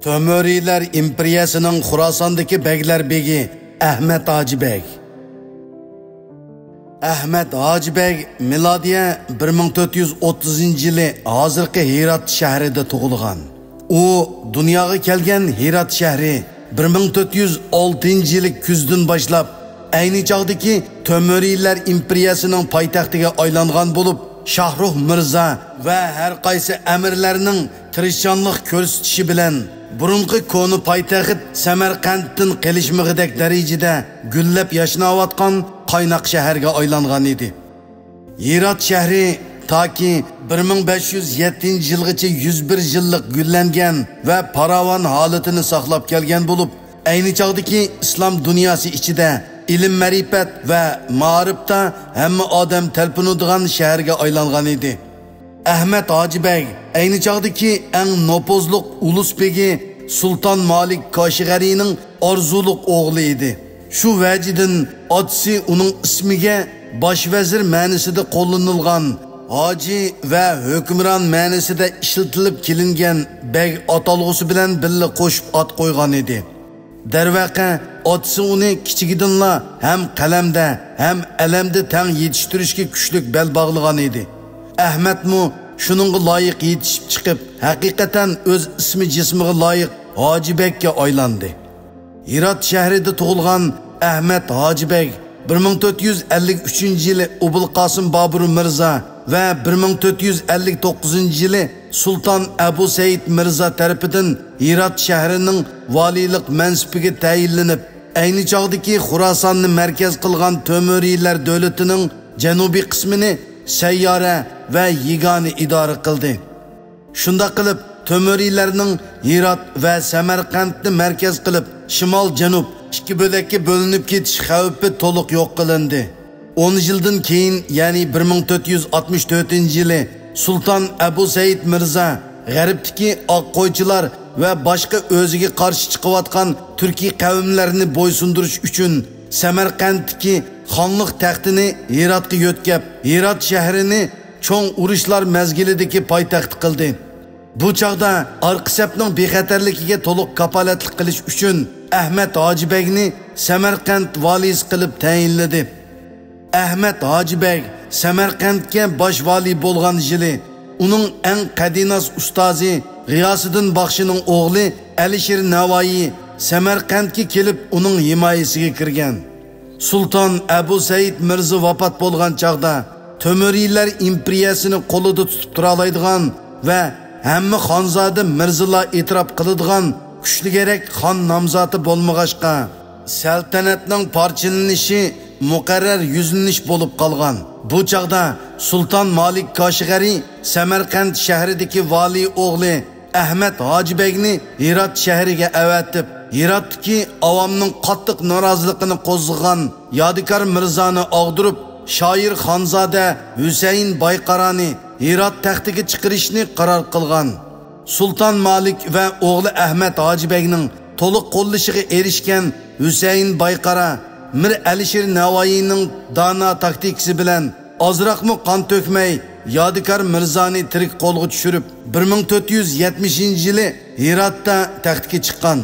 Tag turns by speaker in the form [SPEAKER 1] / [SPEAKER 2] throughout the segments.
[SPEAKER 1] Tömöriyler imperiyasının Xurasandaki begler begi Ahmet Hacı Beg. Ahmet Hacı Beg miladiye 1430 yılı hazırki Hirat şehrinde tug'ilgan. U dunyoga kelgan Hirat shahri 1406 yılı kuzdan boshlab ayni chog'dagi Tömöriylar imperiyasining poytaxtiga aylangan bo'lib, Shahruh Mirza va har qaysi amirlarning tirishchanlik ko'rsatishi bilan burunqi konu poytaxt Samarqanddan qilishmig'idek darajada gullab yashnayotgan qaynoq shaharga aylangan edi. Hirat shahri taki 1507 yilgacha 101 yillik gullangan va paravan holatini saqlab kelgan bo'lib, ayni chog'dagi islom dunyosi ichida ilim ma'rifat va ma'rifda hamma odam talpinadigan shaharga aylangan edi. Ahmet Hacı Beg ayni chog'dagi eng nopozliq ulus begi Sultan Malik Koshig'arining orzuliq o'g'li edi. Shu vajidan otasi uning ismiga bosh vazir ma'nosida qo'llanilgan hoji va hukmron ma'nosida ishlatilib kelingan beg atalg'usi bilan birga qo'shib ot qo'ygan edi. Darvaqa otasi uni kichigidinla ham qalamda ham alamda tang yetishtirishga kuchlik bel bog'lagan edi. Ahmetmu shuningga loyiq yetishib chiqib, haqiqatan o'z ismi jismiga loyiq Hacı Beg'ga aylandi. Hirat shahrida tug'ilgan Ahmet Hacı Beg 1453 yılı Ubul Qasım Babur Mirza ve 1459 yılı Sultan Ebu Said Mirza tarafidan Hirat shahrinin valilik mansibiga tayinlanib, ayni chog'dagi Xurosonni markaz qilgan Tömöriylar davlatining janubiy qismini sayyora va yagona idora qildi. Shunda qilib Tömöriylarning Hirat va Samarqandni markaz qilib, shimol-janub ikki bo'lakka bo'linib ketish xavfi to'liq yo'q qilindi. 10 yildan keyin, ya'ni 1464 yili Sultan Ebu Said Mirza g'arbdagi oqqo'ychilar va boshqa o'ziga qarshi chiqayotgan turkiy qavmlarni bo'ysundirish uchun Samarqanddagi xonlik taxtini Hiratga yo'tkab, Hirat shahrini cho'ng urushlar mezgilidagi poytaxt qildi. Bu chaqda Arqisabning bexatarligiga to'liq kapolatlik qilish uchun Ahmet Hacı Beg'ni Samarqand valisi qilib tayinladi. Ahmet Hacı Beg Samarqandga bosh vali bo'lgan yili uning eng qadinas ustozi G'iyosiddin Baxshining o'g'li Alisher Navoiy Samarqandga kelib uning himoyasiga kirgan. Sultan Ebu Said Mirza vafot bo'lgan chaqda Tömöriylar imperiyasini qo'lida tutib tura oladigan va hamma xonzoda Mirzalar e'tirof qiladigan kuchli kerak xon nomzodi bo'lmag'ashqa saltanatning parchalanishi muqarrar yuzlanish bo'lib qolgan. Bu chaqda Sultan Malik Koshig'ari Samarqand shahridagi vali o'g'li Ahmet Hacı Beg'ni Hirat shahriga avatib, Hiratdagi avomning qattiq noroziligini qo'zg'agan Yodikor Mirzoni og'dirib, shoir xonzoda Husayn Bayqaroni Hirat taxtiga chiqarishni qaror qilgan. Sultan Malik va o'g'li Ahmet Hacı Beg'ning to'liq qo'llashiga erishgan Husayn Bayqara Mir Alisher Navoiyning dana taktikasi bilan ozroqmi qon to'kmay Yodikor Mirzoni tirik qo'lga tushirib 1470 yili Hiratda taxtga chiqqan.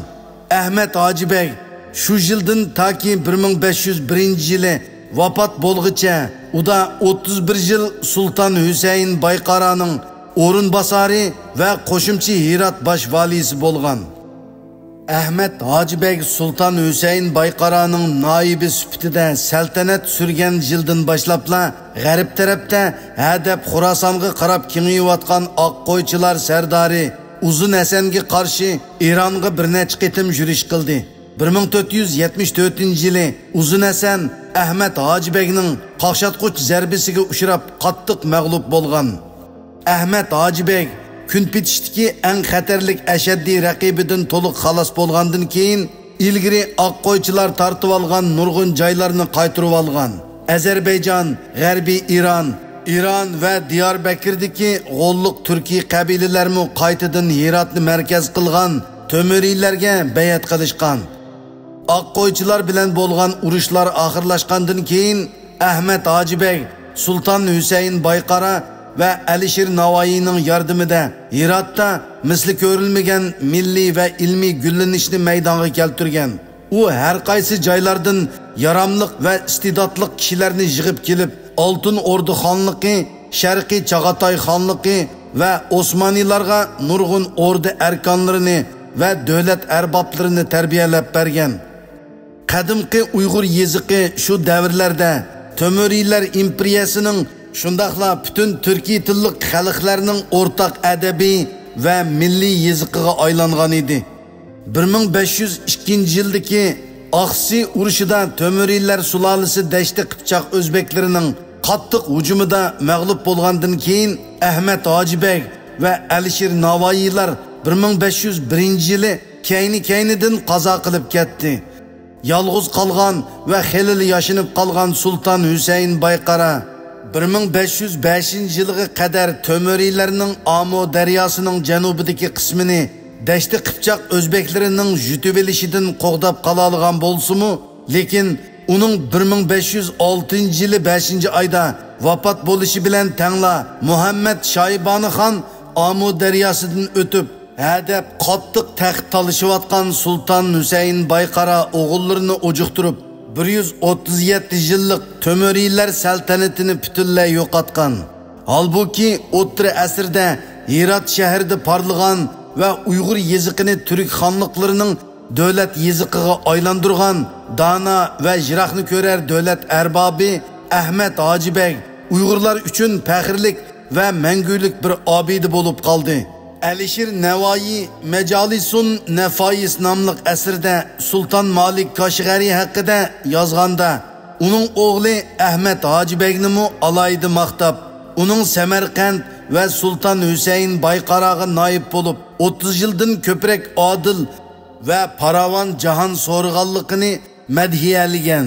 [SPEAKER 1] Ahmet Hacı Beg shu yildan taki 1501 yili vafot bo'lguncha uda 31 yil Sultan Husayn Bayqaraning o'rinbosari va qo'shimchi Hirat bosh valisi bo'lgan. Ahmet Hacı Beg Sultan Husayn Bayqaraning noibi sifatida saltanat surgan yildan boshlabla g'arb tarafda hadab Xurosonga qarab kengayotgan oqqo'ychilar sardori Uzun Hasanga qarshi Eronga bir necha qitim yurish qildi. 1474 yili Uzun Hasan Ahmet Hacı Beg'ning qaqshatquch zarbasiga uchrab qattiq mag'lub bo'lgan. Ahmet Hacı Beg kun pitishdagi eng xatarlik ashaddiy raqibidan to'liq xalos bo'lgandan keyin ilgari oqqo'ychilar tortib olgan nurg'un joylarni qaytarib olgan. Ozarbayjon, G'arbiy Iron va Diyarbakırdagi g'olliq turkiy qabilalarmi qaytadan Hiratni markaz qilgan Tömöriylarga bayat qilishgan. Oqqo'ychilar bilan bo'lgan urushlar oxirlashgandan keyin Ahmet Hacı Beg Sultan Husayn Bayqara ve Alisher Navoiyning yordamida Hiratda misli ko'rilmagan milliy va ilmiy gullanishni maydonga keltirgan. U har qaysi joylardan yaramliq va istidodli kishilarni yig'ib kelib, Oltin Ordu xonligi, Sharqiy Chag'atay xonligi va Osmoniylarga nurg'un ordu arkonlarini va davlat arboblarini tarbiyalab bergan. Qadimgi Uyg'ur yeziqi shu davrlarda Temuriylar imperiyasining shundaqla butun turkiy tilli xalqlarning o'rtaq adabiy va milliy yeziqiga aylangan edi. 1502-yildagi Aqsi urushida Temuriylar sulolasi Dashti Qipchoq o'zbeklarining qattiq hujumida mag'lub bo'lgandan keyin Ahmad Hojibek va Alisher Navoiylar 1501-yili kayni-kaynidan qazo qilib ketdi. Yalğız qalğan və xelil yaşınıb qalğan Sultan Hüseyin Bayqara 1505-yılğa qədər Temuriylərinin Amo daryasının cənubidagi qismini Dashti Qipchoq o'zbeklarinin yutib olishidan qo'g'dab qoladigan bo'lsa-mu, lekin uning 1506-yili 5-oyda vafot bo'lishi bilan tangla Muhammad Shayboni xon Amo daryasidan o'tib hadab qattiq taxt talışıvatqan Sultan Hüseyin Bayqara o'g'illarini ojuqtirib 137 yillik Temuriylar saltanatini butunlay yo'qotgan. Halbuki o'tri asrda Herat shahrida parlagan va Uyg'ur yeziqini turk xonliqlarining davlat yeziqiga aylantirgan dana va jiroqni ko'rar davlat arbobi Ahmad Hojibek Uyg'urlar uchun faxrlik va mangulik bir obidi bo'lib qoldi. Alisher Navoiy Majalisun Nafais nomli asrda Sultan Malik Kashg'ari haqida yozganda uning o'g'li Ahmad Hojibekni alayda maqtab, uning Samarqand va Sultan Hüseyin Bayqaraga noib bo'lib 30 yildan ko'proq odil va paravon jahon so'rg'anligini madhiyalagan.